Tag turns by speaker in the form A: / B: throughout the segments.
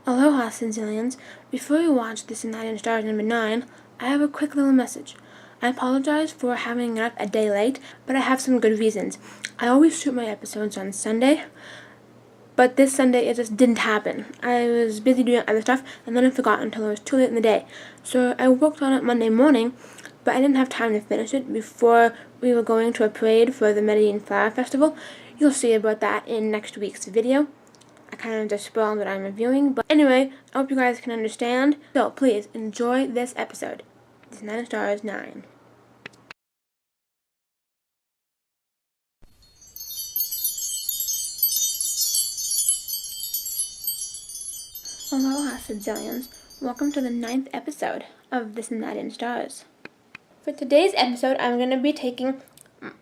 A: Aloha Sydzillians. Before you watch This and That in Stars number 9, I have a quick little message. I apologize for having it up a day late, but I have some good reasons. I always shoot my episodes on Sunday, but this Sunday it just didn't happen. I was busy doing other stuff, and then I forgot until it was too late in the day. So I worked on it Monday morning, but I didn't have time to finish it before we were going to a parade for the Medellin Flower Festival. You'll see about that in next week's video. I kind of just spoiled what I'm reviewing, but anyway, I hope you guys can understand. So please enjoy this episode. It's 9 stars 9. Aloha Sydzillians. Welcome to the 9th episode of This and That in Stars. For today's episode, I'm going to be taking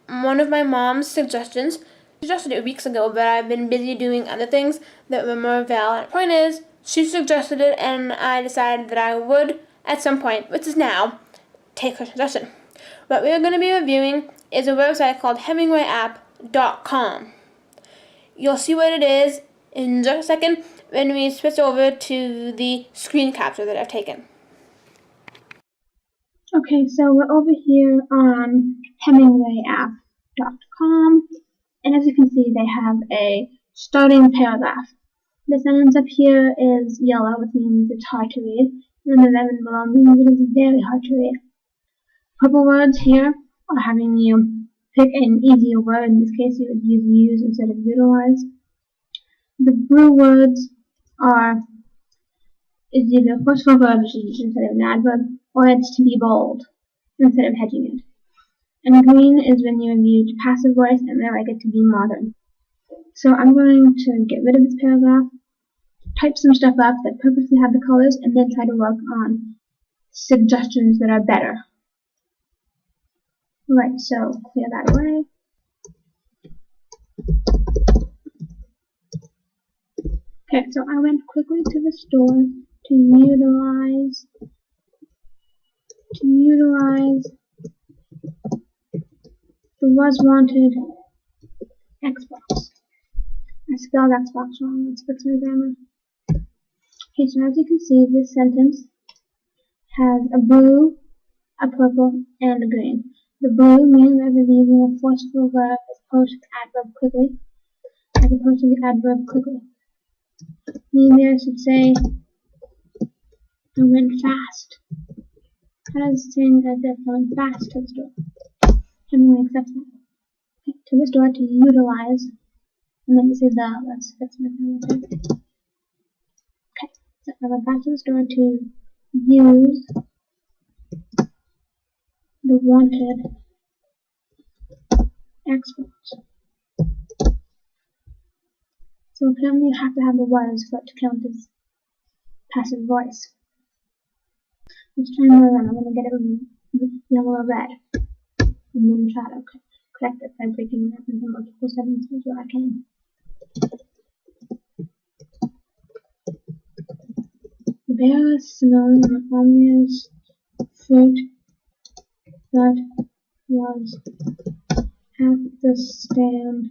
A: one of my mom's suggestions. She suggested it weeks ago, but I've been busy doing other things that were more valid. Point is, she suggested it, and I decided that I would, at some point, which is now, take her suggestion. What we're going to be reviewing is a website called HemingwayApp.com. You'll see what it is in just a second when we switch over to the screen capture that I've taken.
B: Okay, so we're over here on HemingwayApp.com, and as you can see, they have a starting paragraph. The sentence up here is yellow, which means it's hard to read, and the lemon below means it is very hard to read. Purple words here are having you pick an easier word. In this case, you would use instead of utilize. The blue words is either a forceful verb, which is used instead of an adverb, or it's to be bold instead of hedging it. And green is when you use passive voice, and I like it to be modern. So I'm going to get rid of this paragraph, type some stuff up that purposely have the colors, and then try to work on suggestions that are better. Right, so clear that away. Okay, so I went quickly to the store to utilize the was wanted Xbox. I spelled Xbox wrong. Let's fix my grammar. Okay, so as you can see, this sentence has a blue, a purple, and a green. The blue means that we're using a forceful verb as opposed to the adverb quickly. Maybe I should say, I went fast. How does saying as if I went fast to the store? Hemingway accepts that. Okay, to the store to utilize. And then this is let's fix my grammar. Okay, so I went back to the store to use the wanted Xbox. So apparently you have to have the was for it to count as passive voice. Let's try another one. I'm going to get it with yellow or red. And then try to correct it by breaking it up into multiple sentences where I can. The bear is smelling the ominous fruit that was at the stand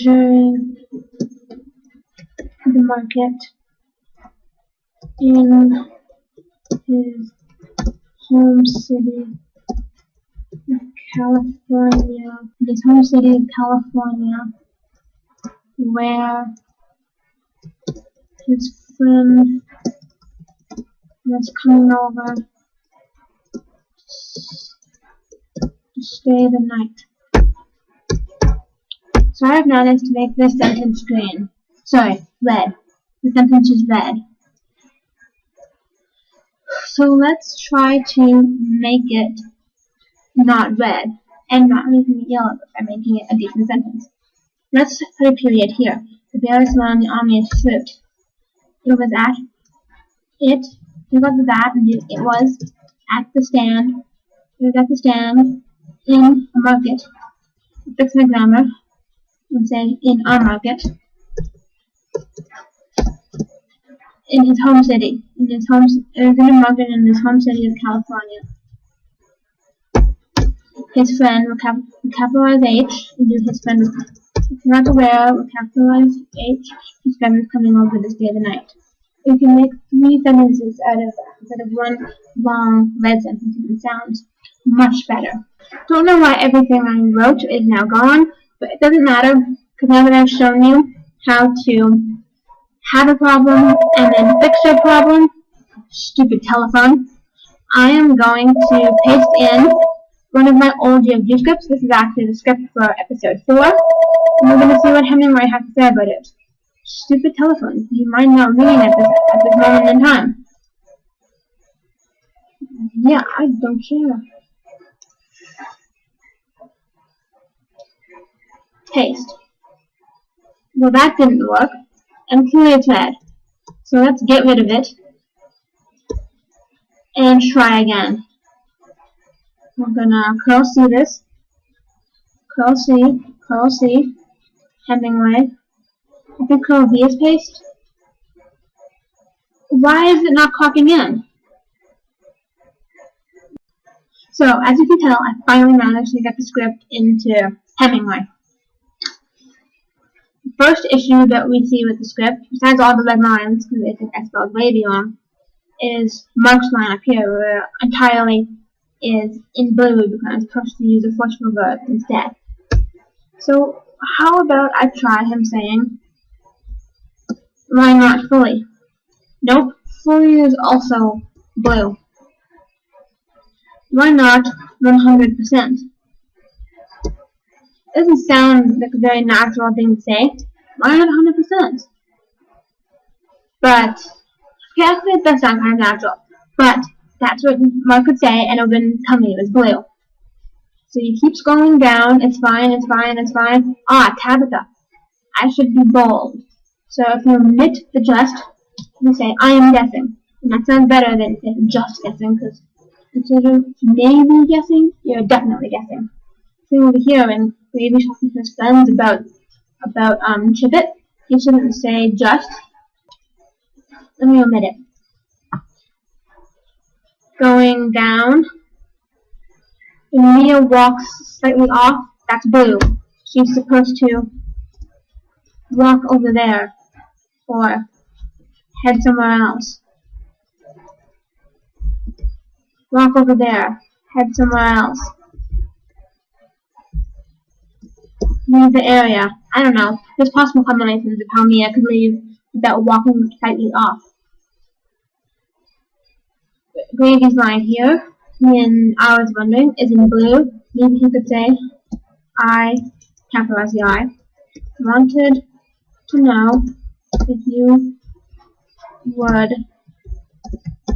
B: during the market in his home city of California. Where his friend was coming over to stay the night. So I have noticed to make this sentence red. The sentence is red. So let's try to make it not red and not making it yellow by making it a decent sentence. Let's put a period here. The bear is smelling the ominous fruit. It was at it. Take out the that and do it was at the stand. It was at the stand in a market. Fix my grammar and say in our market. In his home city. It was in a market in his home city of California. His friend will capitalize H and do his friend. If you're not aware, with capitalized H, each gun is coming over this day or the night. You can make 3 sentences out of that instead of one long red sentence, and it sounds much better. Don't know why everything I wrote is now gone, but it doesn't matter, because now that I've shown you how to have a problem and then fix your problem, stupid telephone, I am going to paste in one of my old GFG scripts. This is actually the script for episode 4, and we're going to see what Hemingway has to say about it. Stupid telephone, you might not reading at this moment in time. Yeah, I don't care. Paste. Well, that didn't work, and clearly it's red. So let's get rid of it and try again. We're gonna curl C this, curl C, Hemingway. I think curl V is paste. Why is it not copying in? So, as you can tell, I finally managed to get the script into Hemingway. The first issue that we see with the script, besides all the red lines, because I think I spelled wavy wrong, is Mark's line up here, where entirely is in blue because I'm supposed to use a forceful verb instead. So, how about I try him saying, why not fully? Nope, fully is also blue. Why not 100%? Doesn't sound like a very natural thing to say. Why not 100%? But, okay, actually it does sound kind of natural. But, that's what Mark would say, and it would tell me it was blue. So you keep scrolling down, it's fine. Ah, Tabitha, I should be bold. So if you omit the just, you say, I am guessing. And that sounds better than saying just guessing, because instead of maybe guessing, you're definitely guessing. Same over here, when Gravy talking to his friends about Chibbit, he shouldn't say just. Let me omit it. Going down, when Mia walks slightly off, that's blue. She's supposed to walk over there, or head somewhere else. Walk over there, head somewhere else. Leave the area. I don't know. There's possible combinations of how Mia could leave without walking slightly off. Gravy's line here, when I was wondering, is in blue. Maybe he could say, I, capitalize the I, wanted to know if you would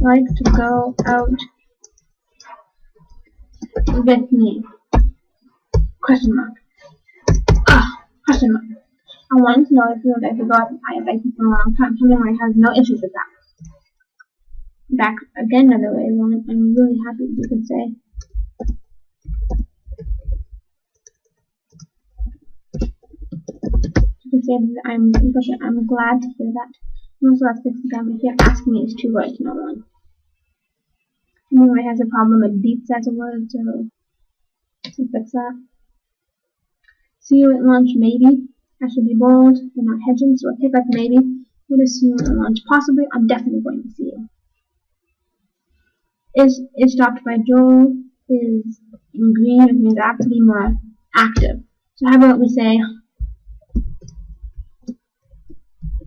B: like to go out with me. Question mark. Question mark. I wanted to know if you would like to go out with me. I have liked you for a long time. Hemingway has no issues with that. Back again another way around. I'm really happy you could say. You could say that I'm glad to hear that. And also let's fix the grammar here. Ask me is 2 words, not 1. Hemingway has a problem with deep as a word, so let's fix that. See you at lunch, maybe. I should be bold. We're not hedging, so I'll pick up maybe. What is see you at lunch? Possibly. I'm definitely going to see you. Is stopped by Joel, is in green, which means I have to be more active. So how about we say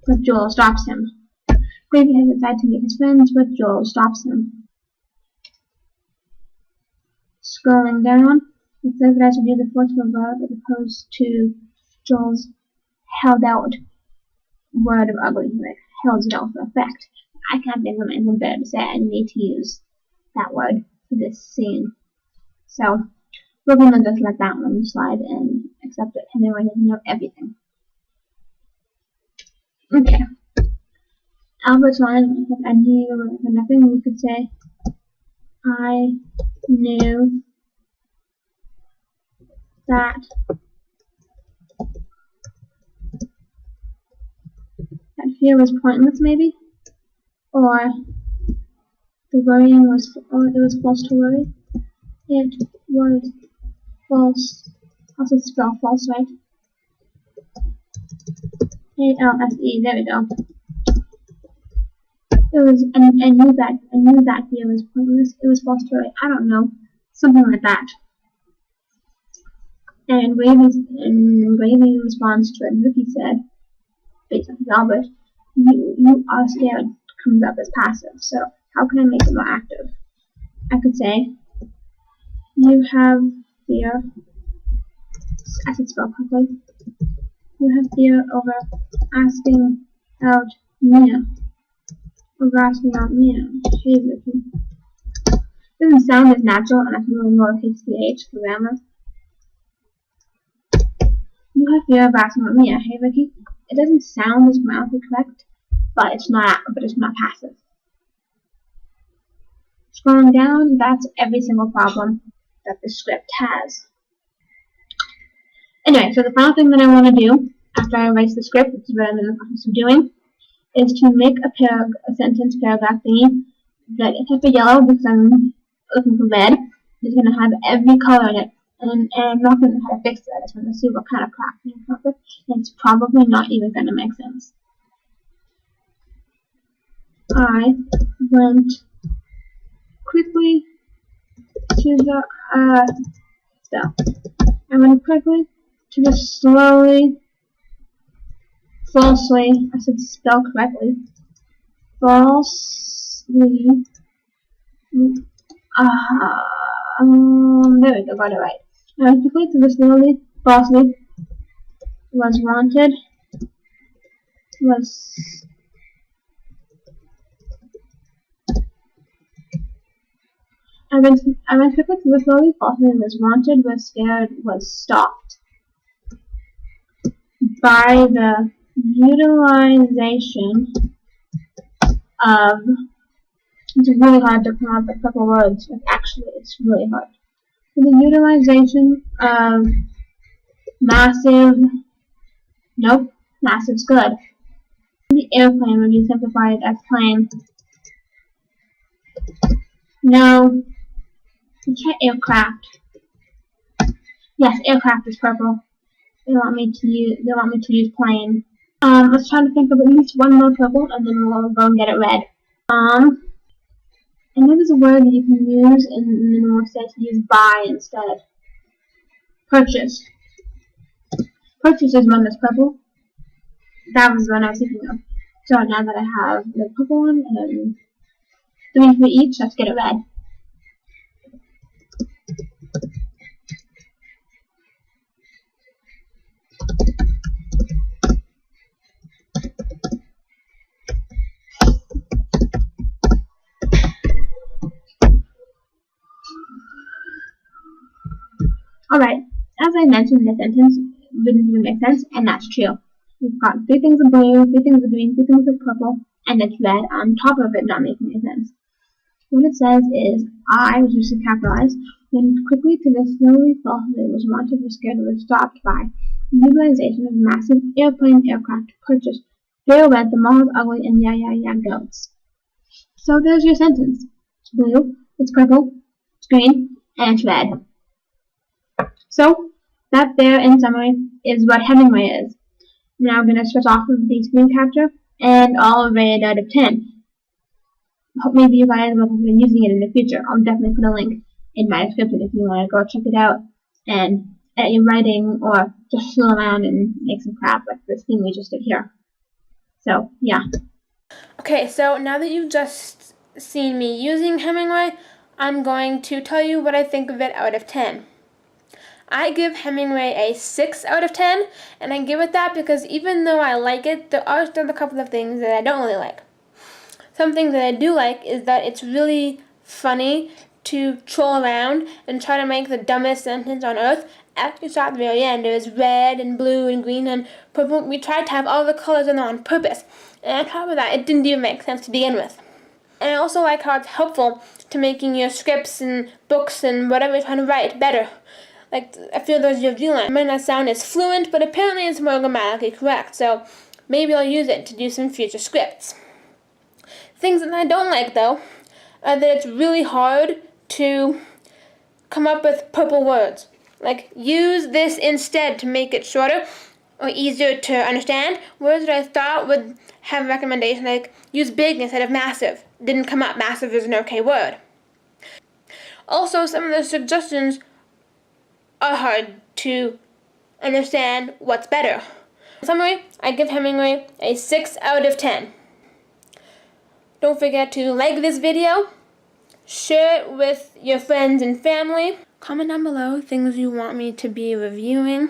B: that Joel stops him. Gravy has decided to meet his friends, but Joel stops him. Scrolling down, it says that I should use a forceful verb as opposed to Joel's held out word of ugly, like held it out for effect. I can't think of anything better to say. I need to use that word for this scene. So, we're going to just let that one slide and accept that Hemingway doesn't know everything. Okay. Albert's line, if I knew for nothing, we could say, I knew that fear was pointless, maybe? Or the worrying was, or it was false to worry. It was false. Also spell false, right? A-L-S-E, there we go. It was, I knew that here was pointless. It was supposed to, I don't know, something like that. And Gravy responds to it. Ricky said, based on Albert, you are scared comes up as passive, so how can I make it more active? I could say, you have fear, I should spell correctly, you have fear over asking out Mia. Hey, Ricky. Doesn't sound as natural unless you really lowercase the H for grammar. You have fear of asking out Mia. Hey, Ricky. It doesn't sound as grammatically correct, but it's not passive. Scrolling down, that's every single problem that the script has. Anyway, so the final thing that I want to do after I write the script, which is what I'm in the process of doing, is to make a sentence paragraph thingy that is type of yellow because I'm looking for red. It's going to have every color in it, and I'm not going to know how to fix it. I just want to see what kind of crap I can come up with, and it's probably not even going to make sense. I went quickly to the I went quickly to the falsely, I should spell correctly, falsely, there we go, got it right. I went quickly to the falsely, was wanted, I went quickly to the slowly, falsely, was wanted, was scared, was stopped by the utilization of, it's really hard to pronounce a couple words, but actually it's really hard. For the utilization of massive's good. The airplane would be simplified as plane. No, we try aircraft. Yes, aircraft is purple. They want me to use plane. Let's try to think of at least one more purple, and then we'll go and get it red. I know there's a word that you can use, and then we'll say to use buy instead. Purchase. Purchase is one that's purple. That was the one I was thinking of. So now that I have the purple one, and 3 for each, let's get it red. Alright, as I mentioned, the sentence wouldn't even make sense, and that's true. We've got 3 things of blue, 3 things of green, 3 things of purple, and it's red on top of it not making any sense. What it says is, I, which is capitalized, went quickly to the slowly falsely, was wanted, was scared, was stopped by utilization of massive aircraft purchase. Very red, the mall is ugly, and yeah goats. So there's your sentence. It's blue, it's purple, it's green, and it's red. So, that there, in summary, is what Hemingway is. Now I'm going to switch off of the screen capture, and I'll rate it out of 10. Hope maybe you guys will be using it in the future. I'll definitely put a link in my description if you want to go check it out and edit your writing, or just fool around and make some crap like this thing we just did here. So, yeah.
A: Okay, so now that you've just seen me using Hemingway, I'm going to tell you what I think of it out of 10. I give Hemingway a 6 out of 10, and I give it that because even though I like it, there are still a couple of things that I don't really like. Something that I do like is that it's really funny to troll around and try to make the dumbest sentence on earth. After you saw at the very end, it was red and blue and green and purple. We tried to have all the colors in there on purpose, and on top of that, it didn't even make sense to begin with. And I also like how it's helpful to making your scripts and books and whatever you're trying to write better. Like, I feel those your view line. It might not sound as fluent, but apparently it's more grammatically correct, so maybe I'll use it to do some future scripts. Things that I don't like, though, are that it's really hard to come up with purple words. Like, use this instead to make it shorter. or easier to understand. Words that I thought would have a recommendation like use big instead of massive didn't come up. Massive is an okay word. Also, some of the suggestions are hard to understand what's better. In summary, I give Hemingway a 6 out of 10. Don't forget to like this video, share it with your friends and family. Comment down below things you want me to be reviewing.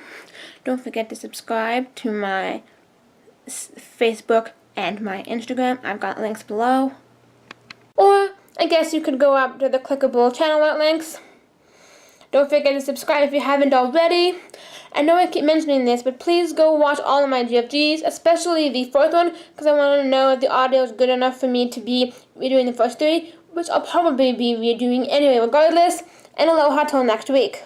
A: Don't forget to subscribe to my Facebook and my Instagram. I've got links below. Or I guess you could go up to the clickable channel art links. Don't forget to subscribe if you haven't already. I know I keep mentioning this, but please go watch all of my GFGs, especially the fourth one, because I want to know if the audio is good enough for me to be redoing the first three, which I'll probably be redoing anyway regardless. And aloha till next week.